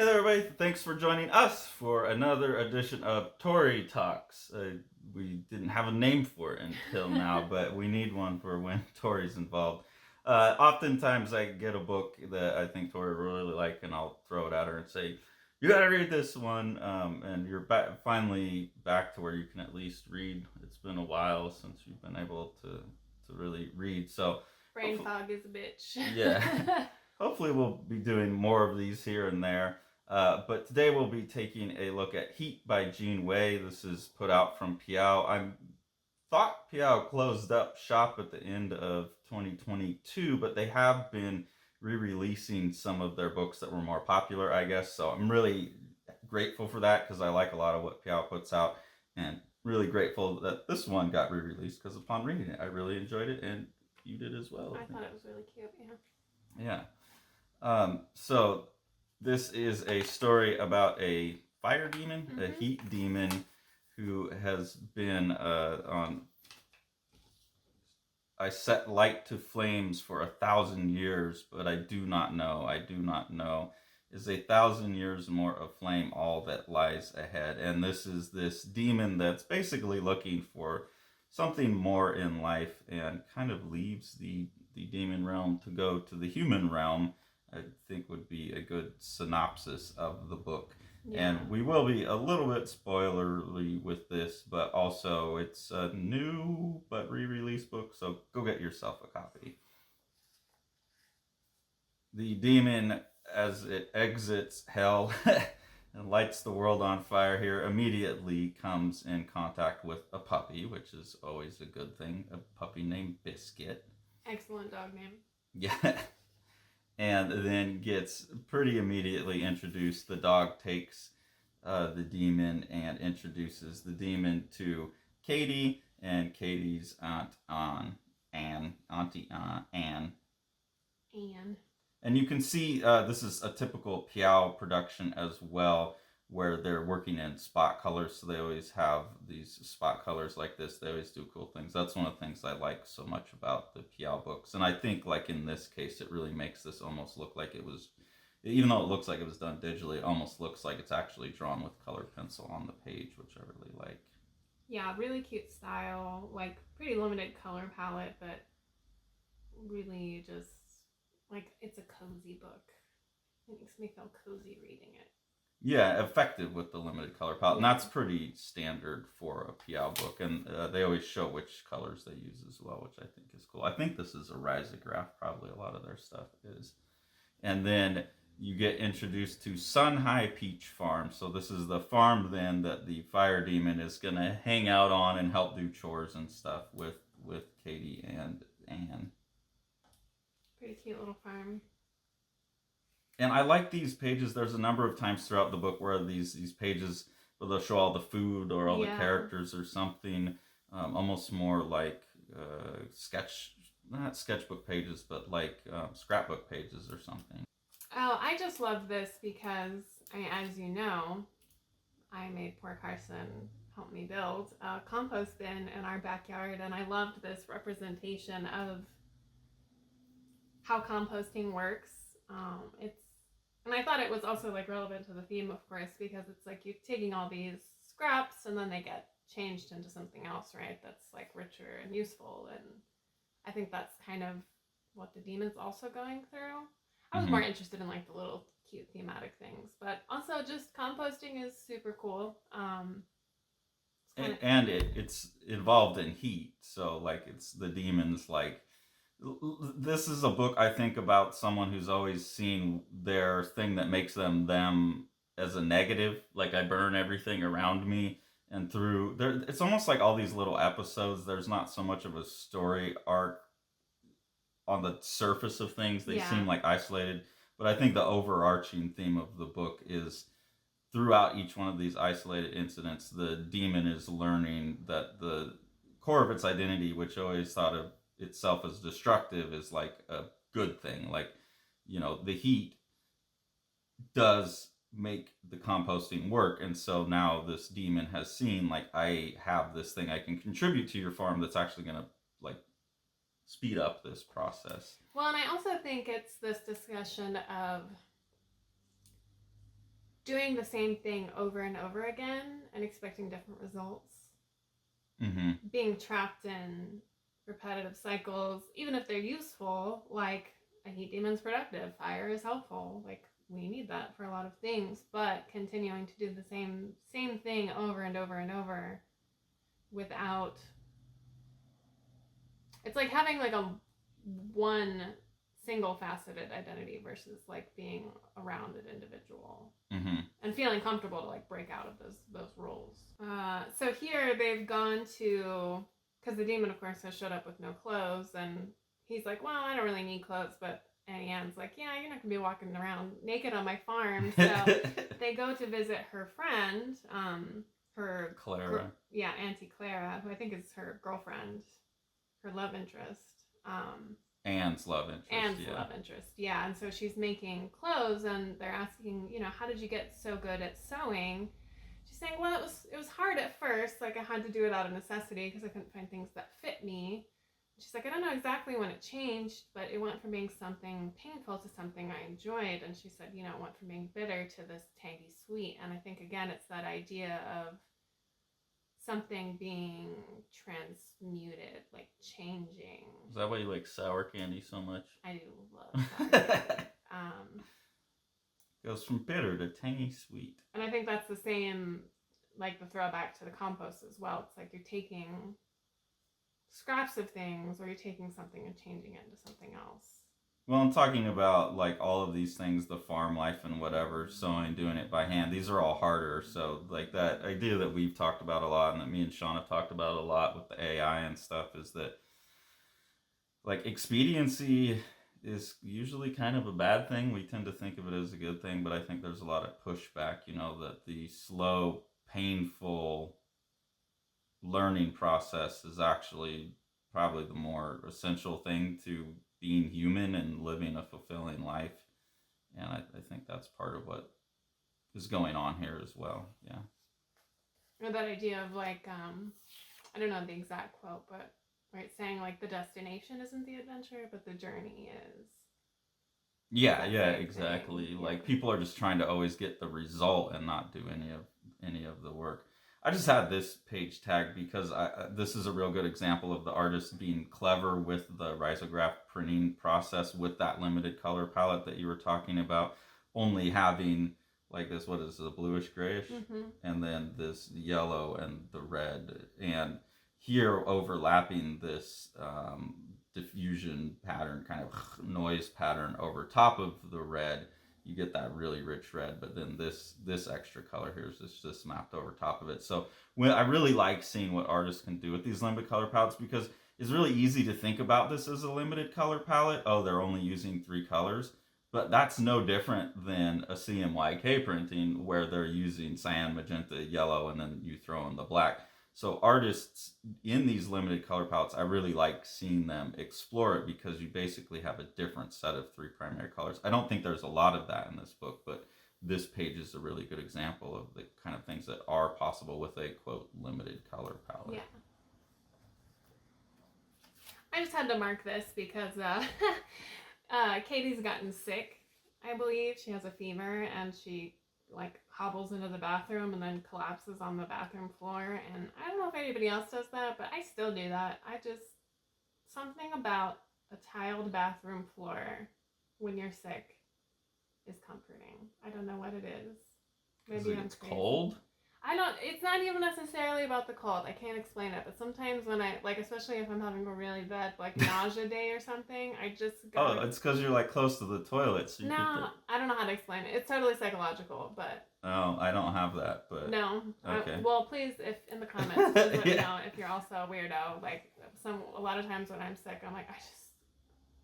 Hey there, everybody. Thanks for joining us for another edition of Torie Talks. We didn't have a name for it until now, but we need one for when Torie's involved. Oftentimes I get a book that I think Torie really like, and I'll throw it at her and say, you gotta read this one, and you're finally back to where you can at least read. It's been a while since you've been able to really read, so... Brain fog is a bitch. Yeah. Hopefully we'll be doing more of these here and there. But today we'll be taking a look at Heat by Jean Wei. This is put out from Piao. I thought Piao closed up shop at the end of 2022, but they have been re-releasing some of their books that were more popular, I guess. So I'm really grateful for that because I like a lot of what Piao puts out, and really grateful that this one got re-released because upon reading it, I really enjoyed it, and you did as well. I thought it was really cute, yeah. Yeah. So this is a story about a fire demon, a heat demon, who has been on... I set light to flames for 1,000 years, but I do not know. Is 1,000 years more of flame all that lies ahead? And this is this demon that's basically looking for something more in life and kind of leaves the demon realm to go to the human realm. I think would be a good synopsis of the book. Yeah. And we will be a little bit spoilerly with this, but also it's a new but re-released book, so go get yourself a copy. The demon, as it exits hell and lights the world on fire here, immediately comes in contact with a puppy, which is always a good thing. A puppy named Biscuit. Excellent dog name. Yeah. And then gets pretty immediately introduced. The dog takes the demon and introduces the demon to Katie and Katie's Auntie Anne. And you can see this is a typical Piao production as well, where they're working in spot colors, so they always have these spot colors like this. They always do cool things. That's one of the things I like so much about the Piao books, and I think like in this case it really makes this almost look like it was, even though it looks like it was done digitally, it almost looks like it's actually drawn with colored pencil on the page, which I really like. Yeah, really cute style, like pretty limited color palette, but really just like it's a cozy book. It makes me feel cozy reading it. Yeah, effective with the limited color palette. Yeah. And that's pretty standard for a Piao book. And they always show which colors they use as well, which I think is cool. I think this is a risograph, probably a lot of their stuff is. And then you get introduced to Sun High Peach Farm. So this is the farm then that the fire demon is going to hang out on and help do chores and stuff with Katie and Anne. Pretty cute little farm. And I like these pages. There's a number of times throughout the book where these pages where they'll show all the food or all the characters or something, almost more like not sketchbook pages, but like scrapbook pages or something. Oh, I just love this because, as you know, I made poor Carson help me build a compost bin in our backyard, and I loved this representation of how composting works. And I thought it was also like relevant to the theme, of course, because it's like you're taking all these scraps and then they get changed into something else, right? That's like richer and useful. And I think that's kind of what the demon's also going through. I was more interested in like the little cute thematic things, but also just composting is super cool. It's involved in heat, so like it's the demon's like. This is a book I think about someone who's always seen their thing that makes them as a negative. Like I burn everything around me, and through there, it's almost like all these little episodes. There's not so much of a story arc on the surface of things. They seem like isolated, but I think the overarching theme of the book is throughout each one of these isolated incidents, the demon is learning that the core of its identity, which always thought of itself as destructive, is like a good thing. Like, you know, the heat does make the composting work, and so now this demon has seen like, I have this thing I can contribute to your farm that's actually gonna like speed up this process. Well, and I also think it's this discussion of doing the same thing over and over again and expecting different results. Mm-hmm. Being trapped in repetitive cycles, even if they're useful, like a heat demon's productive, fire is helpful, like we need that for a lot of things, but continuing to do the same thing over and over and over without, it's like having like a one single faceted identity versus like being a rounded individual. Mm-hmm. And feeling comfortable to like break out of those roles. So here they've gone to, because the demon of course has showed up with no clothes, and he's like, well, I don't really need clothes, but Annie Ann's like, yeah, you're not gonna be walking around naked on my farm. So they go to visit her friend, her Clara. Auntie Clara, who I think is her girlfriend, her love interest. Anne's love interest. Yeah. And so she's making clothes, and they're asking, how did you get so good at sewing? She's saying, well, it was hard at first. Like I had to do it out of necessity because I couldn't find things that fit me. She's like, I don't know exactly when it changed, but it went from being something painful to something I enjoyed. And she said, it went from being bitter to this tangy sweet. And I think, again, it's that idea of something being transmuted, like changing. Is that why you like sour candy so much? I do love sour candy. Goes from bitter to tangy sweet. And I think that's the same, like the throwback to the compost as well. It's like you're taking scraps of things, or you're taking something and changing it into something else. Well, I'm talking about like all of these things, the farm life and whatever, sewing, doing it by hand. These are all harder. So like that idea that we've talked about a lot and that me and Sean have talked about a lot with the AI and stuff is that like expediency is usually kind of a bad thing. We tend to think of it as a good thing, but I think there's a lot of pushback, that the slow, painful learning process is actually probably the more essential thing to being human and living a fulfilling life. And I think that's part of what is going on here as well. Yeah. Or that idea of like, I don't know the exact quote, but right, saying like the destination isn't the adventure, but the journey is. Yeah, exactly. Yeah. Like people are just trying to always get the result and not do any of the work. I just had this page tagged because this is a real good example of the artist being clever with the risograph printing process with that limited color palette that you were talking about, only having like this, what is it, a bluish grayish, and then this yellow and the red, and here overlapping this diffusion pattern, kind of noise pattern over top of the red. You get that really rich red, but then this extra color here is just mapped over top of it. So I really like seeing what artists can do with these limited color palettes, because it's really easy to think about this as a limited color palette. Oh, they're only using 3 colors. But that's no different than a CMYK printing where they're using cyan, magenta, yellow, and then you throw in the black. So artists in these limited color palettes, I really like seeing them explore it, because you basically have a different set of 3 primary colors. I don't think there's a lot of that in this book, but this page is a really good example of the kind of things that are possible with a, quote, limited color palette. Yeah. I just had to mark this because Katie's gotten sick, I believe. She has a fever, and she like hobbles into the bathroom and then collapses on the bathroom floor. And I don't know if anybody else does that, but I still do that. Something about a tiled bathroom floor when you're sick is comforting. I don't know what it is. Maybe it's cold? It's not even necessarily about the cold. I can't explain it, but sometimes when I, like, especially if I'm having a really bad, like, nausea day or something, I just go... Oh, it's because you're, like, close to the toilet, so I don't know how to explain it. It's totally psychological, but... Oh, I don't have that, but... No. Okay. Well, please, if in the comments, please let me know if you're also a weirdo. Like, a lot of times when I'm sick, I'm like,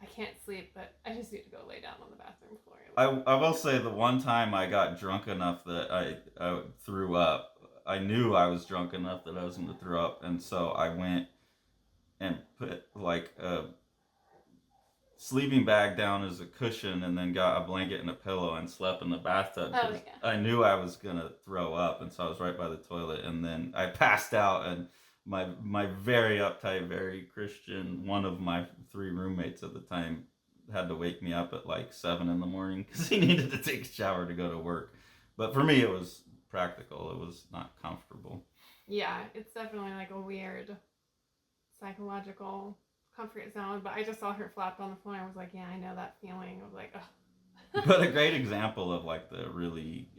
I can't sleep, but I just need to go lay down on the bathroom floor. I will say the one time I got drunk enough that I threw up, I knew I was drunk enough that I was going to throw up, and so I went and put like a sleeping bag down as a cushion, and then got a blanket and a pillow and slept in the bathtub. Oh, yeah. I knew I was going to throw up, and so I was right by the toilet, and then I passed out, and my very uptight, very Christian, one of my 3 roommates at the time had to wake me up at like 7 a.m. because he needed to take a shower to go to work. But for me, it was practical. It was not comfortable. Yeah, it's definitely like a weird psychological comfort zone. But I just saw her flopped on the floor and I was like, yeah, I know that feeling of like, ugh. But a great example of like the really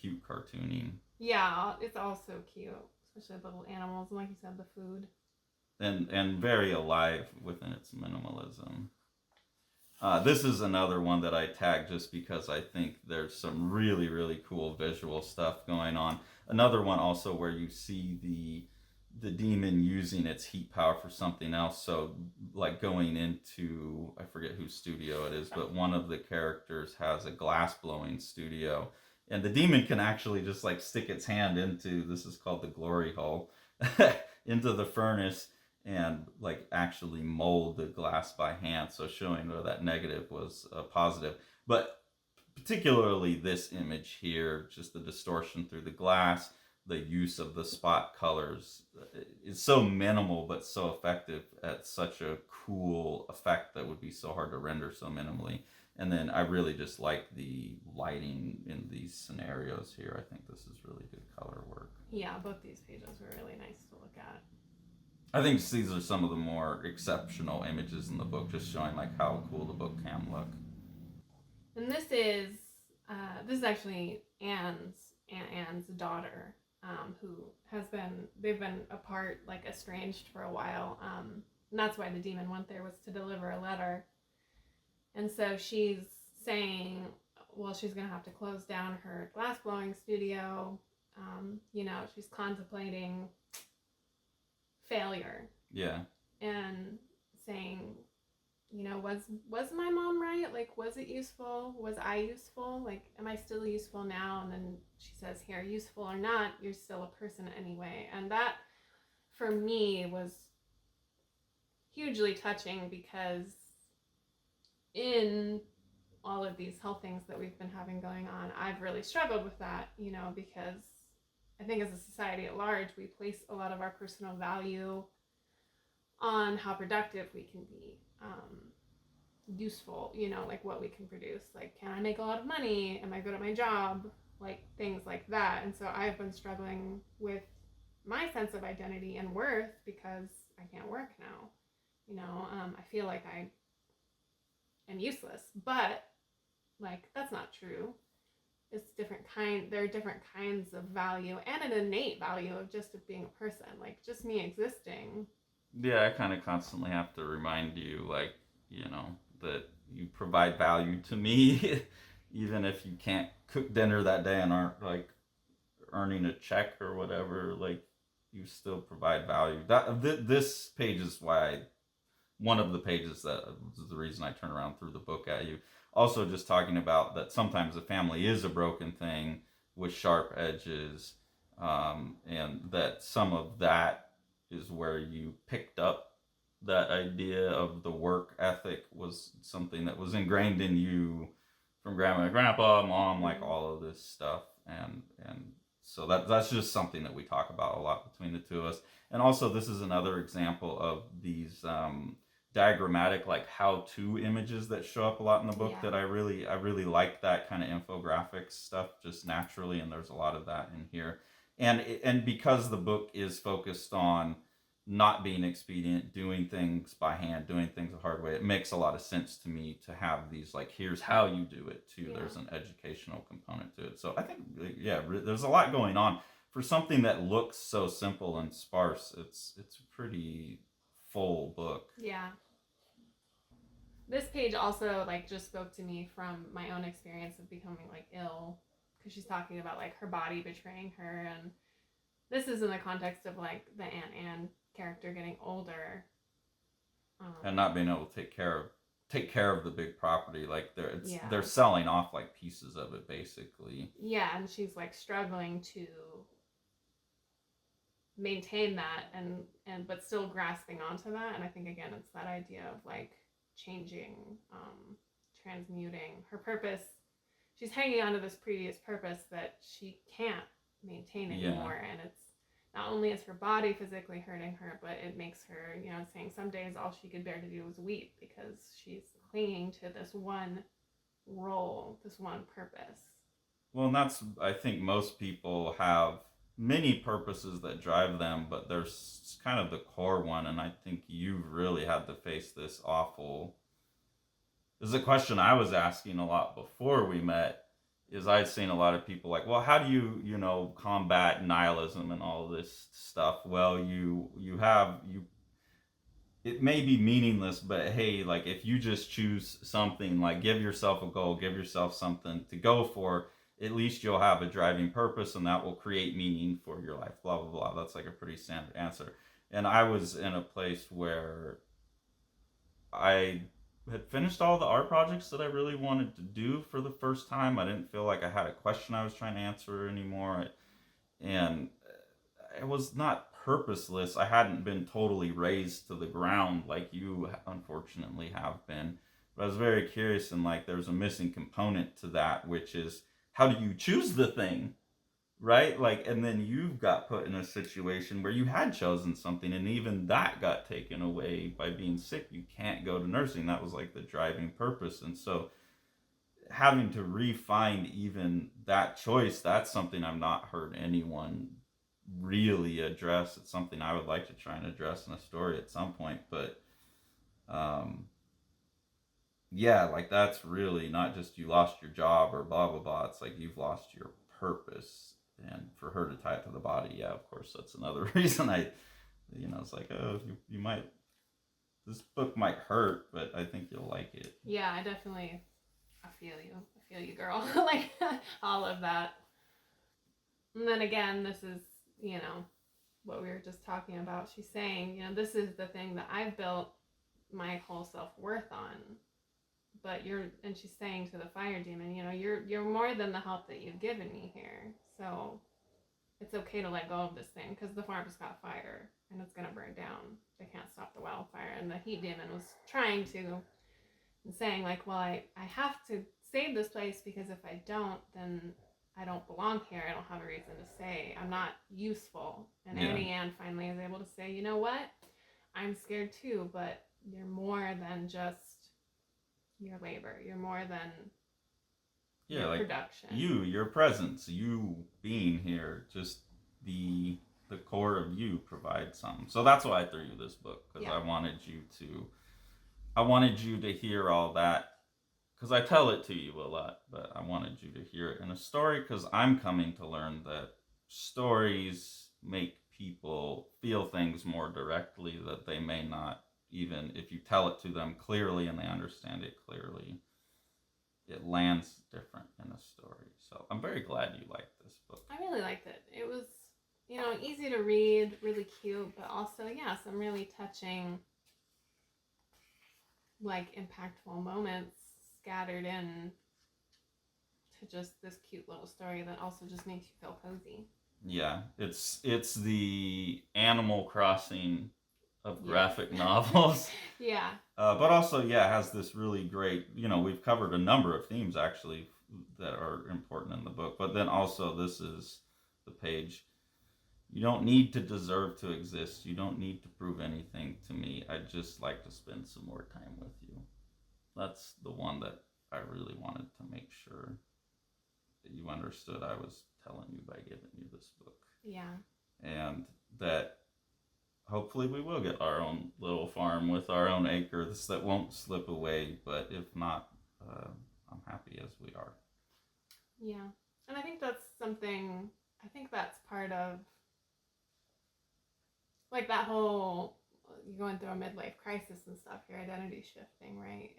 cute cartooning. Yeah, it's all so cute, especially the little animals and like you said, the food. And very alive within its minimalism. This is another one that I tagged just because I think there's some really, really cool visual stuff going on. Another one also where you see the demon using its heat power for something else. So like going into, I forget whose studio it is, but one of the characters has a glass blowing studio. And the demon can actually just like stick its hand into, this is called the glory hole, into the furnace and like actually mold the glass by hand, so showing where that negative was positive. But particularly this image here, just the distortion through the glass, the use of the spot colors, is so minimal but so effective at such a cool effect that would be so hard to render so minimally. And then I really just like the lighting in these scenarios here. I think this is really good color work. Yeah, both these pages were really nice to look at. I think these are some of the more exceptional images in the book, just showing like how cool the book can look. And this is actually Anne's daughter, who they've been apart, like estranged for a while. And that's why the demon went there, was to deliver a letter. And so she's saying, well, she's gonna have to close down her glass blowing studio. She's contemplating failure. Yeah. And saying, was my mom right? Like, was it useful? Was I useful? Like, am I still useful now? And then she says here, useful or not, you're still a person anyway. And that, for me, was hugely touching, because in all of these health things that we've been having going on, I've really struggled with that, because I think as a society at large, we place a lot of our personal value on how productive we can be, useful, like what we can produce. Like, can I make a lot of money? Am I good at my job? Like, things like that. And so I've been struggling with my sense of identity and worth because I can't work now. I feel like I am useless, but like, that's not true. It's there are different kinds of value, and an innate value of being a person, like just me existing. Yeah, I kind of constantly have to remind you, like, that you provide value to me, even if you can't cook dinner that day and aren't like earning a check or whatever. Like, you still provide value. This page is one of the pages that was the reason I turned around threw the book at you. Also, just talking about that sometimes a family is a broken thing with sharp edges, and that some of that is where you picked up that idea of the work ethic was something that was ingrained in you from grandma, grandpa, mom, like all of this stuff, and so that's just something that we talk about a lot between the two of us. And also, this is another example of these diagrammatic, like how-to images that show up a lot in the book. That I really like that kind of infographics stuff just naturally, and there's a lot of that in here. And because the book is focused on not being expedient, doing things by hand, doing things the hard way, it makes a lot of sense to me to have these, like, here's how you do it too. Yeah. There's an educational component to it. So I think, there's a lot going on for something that looks so simple and sparse. It's a pretty full book. Yeah. This page also like just spoke to me from my own experience of becoming like ill, because she's talking about like her body betraying her, and this is in the context of like the Aunt Anne character getting older, and not being able to take care of the big property. Like they're selling off like pieces of it basically. Yeah, and she's like struggling to maintain that and but still grasping onto that. And I think again it's that idea of like changing, transmuting her purpose. She's hanging on to this previous purpose that she can't maintain anymore. Yeah. And it's not only is her body physically hurting her, but it makes her, saying some days all she could bear to do was weep, because she's clinging to this one role, this one purpose. Well, and that's, I think most people have many purposes that drive them, but there's kind of the core one, and I think you've really had to face this awful. This is a question I was asking a lot before we met. Is I'd seen a lot of people like, well, how do you combat nihilism and all this stuff? Well, you have you it may be meaningless, but hey, like if you just choose something, like give yourself a goal, give yourself something to go for, at least you'll have a driving purpose and that will create meaning for your life, blah, blah, blah. That's like a pretty standard answer. And I was in a place where I had finished all the art projects that I really wanted to do for the first time. I didn't feel like I had a question I was trying to answer anymore. And it was not purposeless. I hadn't been totally razed to the ground like you unfortunately have been. But I was very curious, and like there's a missing component to that, which is how do you choose the thing, right? Like, and then you got put in a situation where you had chosen something, and even that got taken away by being sick. You can't go to nursing. That was like the driving purpose. And so having to refine even that choice, that's something I've not heard anyone really address. It's something I would like to try and address in a story at some point. But um, yeah, like that's really not just you lost your job or blah blah blah. It's like you've lost your purpose. And for her to tie it to the body, yeah, of course, that's another reason it's like, oh, you might, this book might hurt, but I think you'll like it. Yeah, I feel you. I feel you, girl. Like, all of that. And then again, this is, you know, what we were just talking about. She's saying, this is the thing that I've built my whole self-worth on. But and she's saying to the fire demon, you're more than the help that you've given me here. So it's okay to let go of this thing because the farm's got fire and it's going to burn down. They can't stop the wildfire. And the heat demon was trying to, and saying like, well, I have to save this place because if I don't, then I don't belong here. I don't have a reason to stay. I'm not useful. And Yeah. Annie Ann finally is able to say, you know what? I'm scared too, but you're more than just your labor. You're more than your like production. your presence, you being here, just the core of you provides something. So that's why I threw you this book, because I wanted you to hear all that, because I tell it to you a lot, but I wanted you to hear it in a story, because I'm coming to learn that stories make people feel things more directly that they may not, even if you tell it to them clearly and they understand it clearly, it lands different in a story. So I'm very glad you liked this book. I really liked it. It was, easy to read, really cute, but also, some really touching, like, impactful moments scattered in to just this cute little story that also just makes you feel cozy. Yeah, it's the Animal Crossing of graphic novels. Yeah. But also, yeah, it has this really great, we've covered a number of themes actually that are important in the book. But then also, this is the page. You don't need to deserve to exist. You don't need to prove anything to me. I'd just like to spend some more time with you. That's the one that I really wanted to make sure that you understood I was telling you by giving you this book. Yeah. And that hopefully we will get our own little farm with our own acres that won't slip away. But if not, I'm happy as we are. Yeah. And I think that's part of, like, that whole, you're going through a midlife crisis and stuff, your identity shifting, right?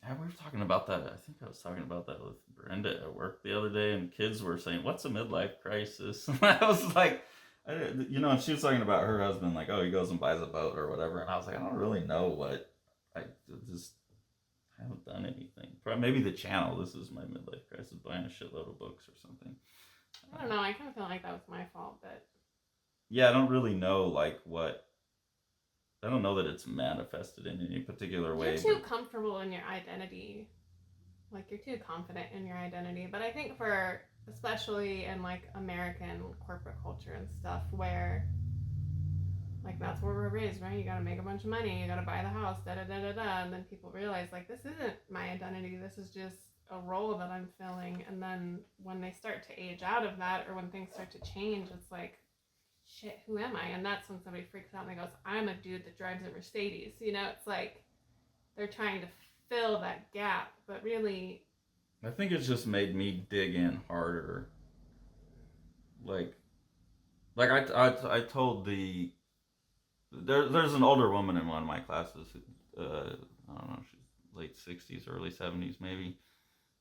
Yeah, we were talking about that. I think I was talking about that with Brenda at work the other day, and kids were saying, "What's a midlife crisis?" And I was like, and she was talking about her husband, like, oh, he goes and buys a boat or whatever, and I was like, I don't really know what. I just haven't done anything. Maybe the channel. This is my midlife crisis, buying a shitload of books or something. I don't know. I kind of feel like that was my fault, but yeah, I don't really know like what. I don't know that it's manifested in any particular way. You're too comfortable in your identity. Like, you're too confident in your identity. But I think especially in, like, American corporate culture and stuff, where, like, that's where we're raised, right? You gotta make a bunch of money, you gotta buy the house, da-da-da-da-da. And then people realize, like, this isn't my identity. This is just a role that I'm filling, and then when they start to age out of that, or when things start to change, it's like, shit, who am I? And that's when somebody freaks out and they goes, I'm a dude that drives a Mercedes. You know, it's like they're trying to fill that gap, but really, I think it's just made me dig in harder. Like, I told there's an older woman in one of my classes who, I don't know, she's late 60s, early 70s maybe,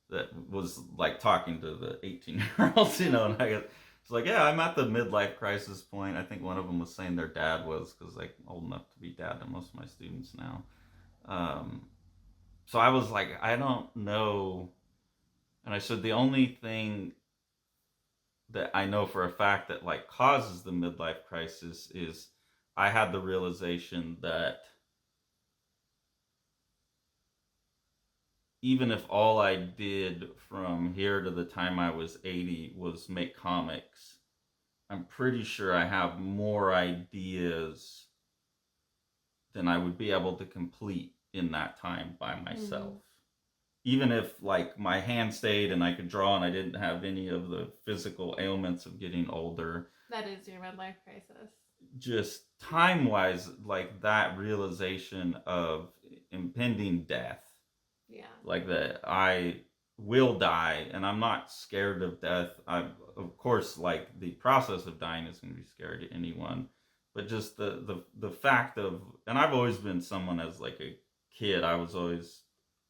that was like talking to the 18-year-olds, you know, and it's like, yeah, I'm at the midlife crisis point. I think one of them was saying their dad was, because like old enough to be dad to most of my students now. Um, so I was like, I don't know. And I said, the only thing that I know for a fact that like causes the midlife crisis is I had the realization that even if all I did from here to the time I was 80 was make comics, I'm pretty sure I have more ideas than I would be able to complete in that time by myself. Even if like my hand stayed and I could draw and I didn't have any of the physical ailments of getting older. That is your midlife crisis. Just time wise, like that realization of impending death. Yeah. Like that I will die and I'm not scared of death. I of course like the process of dying is gonna be scary to anyone. But just the fact of, and I've always been someone as like a kid, I was always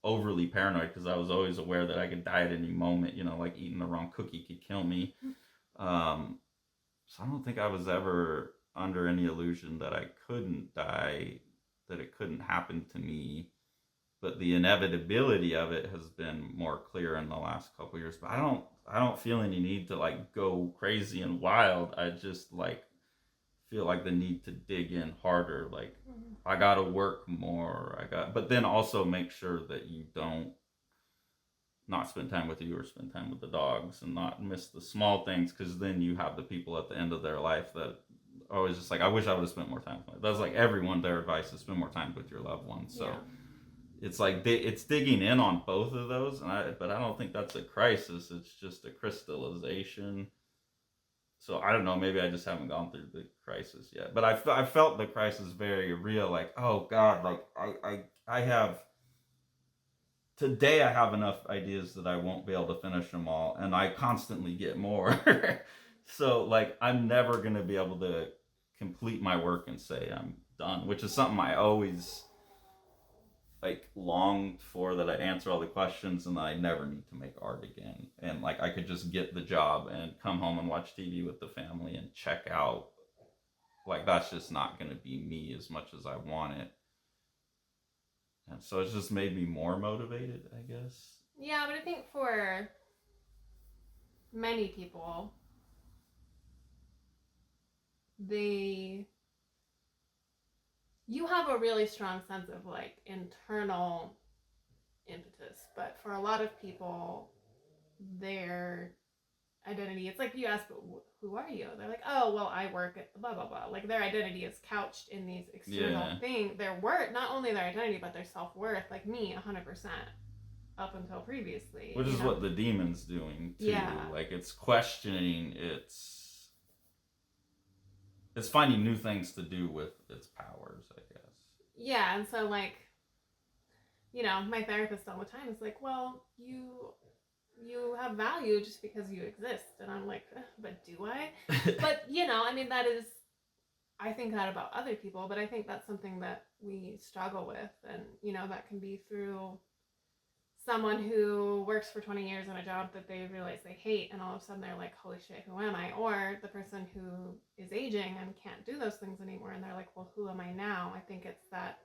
overly paranoid because I was always aware that I could die at any moment, you know, like eating the wrong cookie could kill me. So I don't think I was ever under any illusion that I couldn't die, that it couldn't happen to me. But the inevitability of it has been more clear in the last couple of years. But I don't feel any need to like go crazy and wild. I just like feel like the need to dig in harder. Like I gotta work more. But then also make sure that you don't not spend time with you or spend time with the dogs and not miss the small things, because then you have the people at the end of their life that are always just like, I wish I would have spent more time with them. That's like everyone, their advice is spend more time with your loved ones. So it's like it's digging in on both of those, but I don't think that's a crisis. It's just a crystallization. So I don't know. Maybe I just haven't gone through the crisis yet. But I felt the crisis very real. Like, oh God, like I have today I have enough ideas that I won't be able to finish them all, and I constantly get more. So like I'm never gonna be able to complete my work and say I'm done, which is something I always like longed for, that I answer all the questions and that I never need to make art again, and like I could just get the job and come home and watch TV with the family and check out. Like that's just not going to be me as much as I want it, and so it's just made me more motivated, I guess. Yeah, but I think for many people, you have a really strong sense of like internal impetus, but for a lot of people, their identity, it's like you ask, who are you? They're like, oh, well, I work at blah blah blah. Like their identity is couched in these external things. Their worth, not only their identity but their self-worth. Like me, 100% up until previously, which is what the demon's doing too. Like it's questioning, it's finding new things to do with its powers, I guess. Yeah, and so like, my therapist all the time is like, well, you have value just because you exist. And I'm like, but do I? But, I mean, I think that about other people, but I think that's something that we struggle with. And, that can be through someone who works for 20 years in a job that they realize they hate, and all of a sudden they're like, holy shit, who am I? Or the person who is aging and can't do those things anymore, and they're like, well, who am I now? I think it's that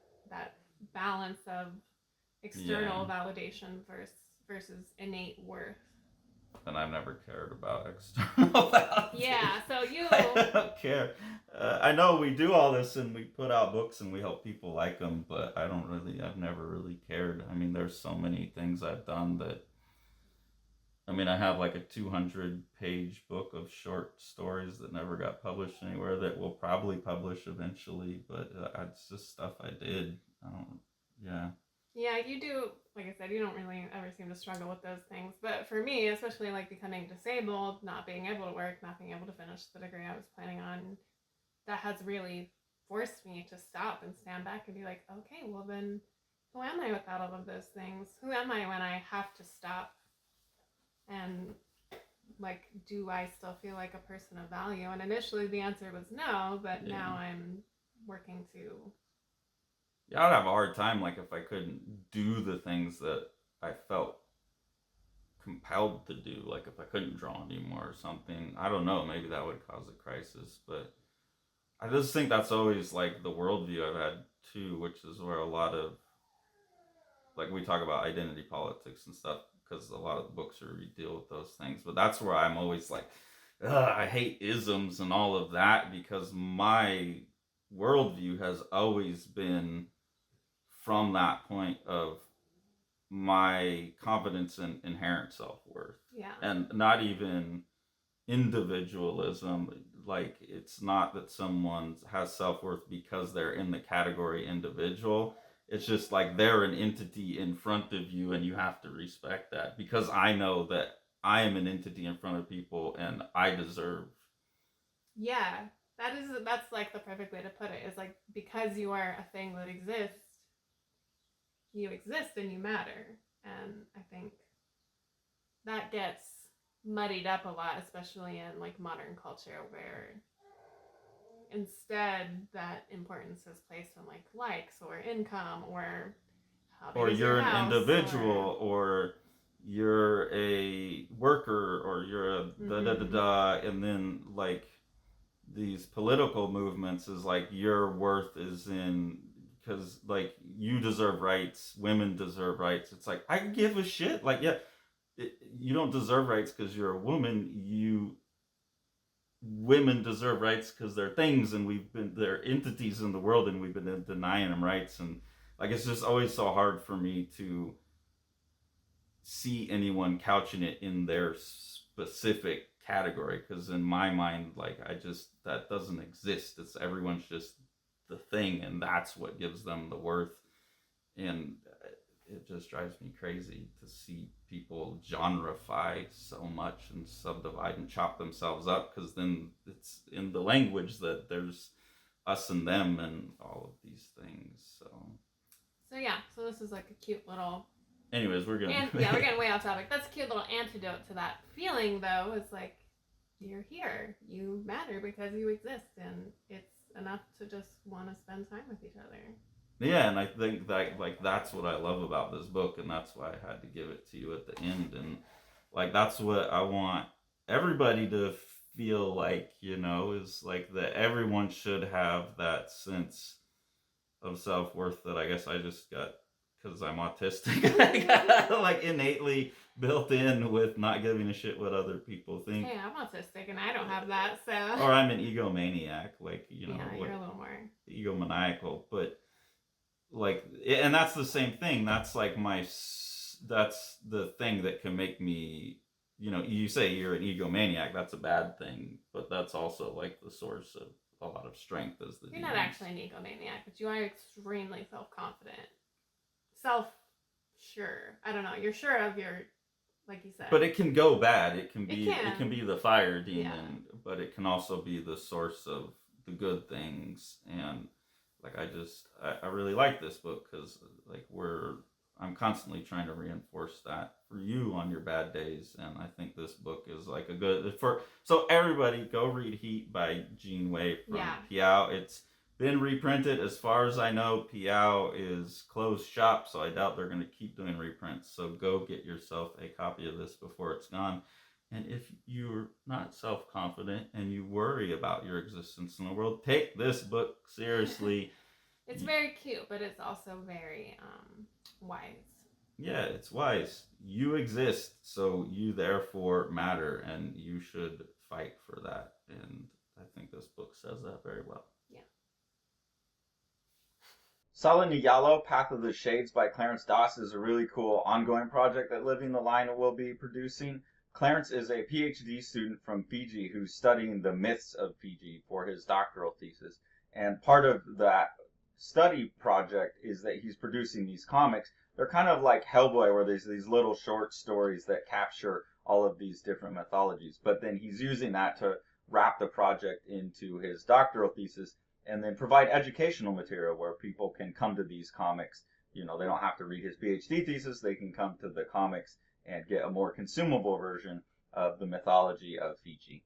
balance of external validation versus innate worth. And I've never cared about external validation. Yeah, so I don't care. I know we do all this and we put out books and we hope people like them, but I've never really cared. I mean, there's so many things I've done that, I mean, I have like a 200-page book of short stories that never got published anywhere that will probably publish eventually, but it's just stuff I did. Yeah, you do like I said, you don't really ever seem to struggle with those things. But for me, especially like becoming disabled, not being able to work, not being able to finish the degree I was planning on, that has really forced me to stop and stand back and be like, okay, well then, who am I without all of those things? Who am I when I have to stop? And like, do I still feel like a person of value? And initially the answer was no, but now I'm working to. Yeah, I'd have a hard time, like, if I couldn't do the things that I felt compelled to do, like if I couldn't draw anymore or something. I don't know, maybe that would cause a crisis, but I just think that's always like the worldview I've had too, which is where a lot of, like, we talk about identity politics and stuff because a lot of the books are deal with those things, but that's where I'm always like, I hate isms and all of that, because my worldview has always been from that point of my confidence in inherent self-worth. Yeah. And not even individualism. Like, it's not that someone has self-worth because they're in the category individual. It's just like they're an entity in front of you and you have to respect that, because I know that I am an entity in front of people and I deserve. Yeah, that's like the perfect way to put it. Is like, because you are a thing that exists, you exist and you matter. And I think that gets muddied up a lot, especially in like modern culture, where instead that importance is placed on like likes or income or how big Or is you're your an house, individual, or you're a worker, or you're a da da da da, and then like these political movements is like your worth is in, because like you deserve rights, women deserve rights. It's like, I give a shit. Like, yeah, you don't deserve rights because you're a woman. Women deserve rights because they're things, and they're entities in the world, and we've been denying them rights. And like, it's just always so hard for me to see anyone couching it in their specific category, because in my mind, like, that doesn't exist. It's everyone's just the thing, and that's what gives them the worth. And it just drives me crazy to see people genreify so much and subdivide and chop themselves up, because then it's in the language that there's us and them and all of these things. So yeah, so this is like a cute little. Anyways, we're getting way off topic. That's a cute little antidote to that feeling, though. It's like, you're here, you matter because you exist, and it's enough to just want to spend time with each other. Yeah, and I think that, like, that's what I love about this book, and that's why I had to give it to you at the end. And like, that's what I want everybody to feel like, is like that everyone should have that sense of self-worth that I guess I just got because I'm autistic. I got like innately built in with not giving a shit what other people think. Hey, I'm autistic and I don't have that, so. Or I'm an egomaniac, like, Yeah, you're a little more egomaniacal, but like, and that's the same thing. That's like that's the thing that can make me, you say you're an egomaniac, that's a bad thing, but that's also like the source of a lot of strength. You're not actually an egomaniac, but you are extremely self-confident, self-sure. I don't know, you're sure of your, like you said. But it can go bad. It can be the fire demon, but it can also be the source of the good things. And like, I really like this book because like I'm constantly trying to reinforce that for you on your bad days, and I think this book is like a good so everybody go read Heat by Gene Wei from Piao. It's been reprinted. As far as I know, Piao is closed shop, so I doubt they're going to keep doing reprints. So go get yourself a copy of this before it's gone. And if you're not self-confident and you worry about your existence in the world, take this book seriously. It's very cute, but it's also very wise. Yeah, it's wise. You exist, so you therefore matter, and you should fight for that. And I think this book says that very well. Yeah. Sala Niyalo, Path of the Shades by Clarence Doss is a really cool ongoing project that Living the Line will be producing. Clarence is a PhD student from Fiji who's studying the myths of Fiji for his doctoral thesis. And part of that study project is that he's producing these comics they're kind of like Hellboy, where there's these little short stories that capture all of these different mythologies. But then he's using that to wrap the project into his doctoral thesis and then provide educational material where people can come to these comics. You know, they don't have to read his PhD thesis, they can come to the comics and get a more consumable version of the mythology of Fiji.